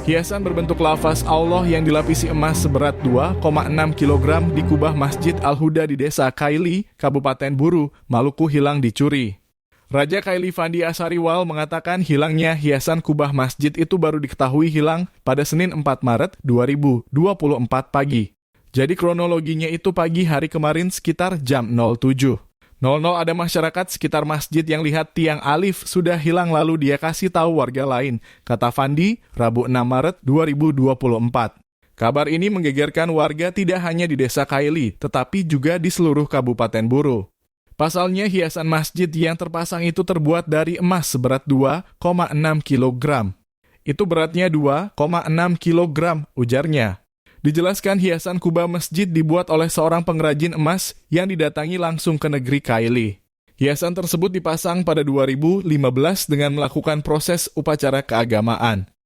Hiasan berbentuk lafaz Allah yang dilapisi emas seberat 2,6 kg di kubah Masjid Al-Huda di Desa Kaili, Kabupaten Buru, Maluku hilang dicuri. Raja Kaili Fandi Asariwal mengatakan hilangnya hiasan kubah masjid itu baru diketahui hilang pada Senin 4 Maret 2024 pagi. Jadi kronologinya itu pagi hari kemarin sekitar jam 07.00 ada masyarakat sekitar masjid yang lihat tiang alif sudah hilang lalu dia kasih tahu warga lain, kata Fandi, Rabu 6 Maret 2024. Kabar ini menggegerkan warga tidak hanya di Desa Kaili, tetapi juga di seluruh Kabupaten Buru. Pasalnya hiasan masjid yang terpasang itu terbuat dari emas seberat 2,6 kg. Itu beratnya 2,6 kg, ujarnya. Dijelaskan hiasan kubah masjid dibuat oleh seorang pengrajin emas yang didatangi langsung ke negeri Kaili. Hiasan tersebut dipasang pada 2015 dengan melakukan proses upacara keagamaan.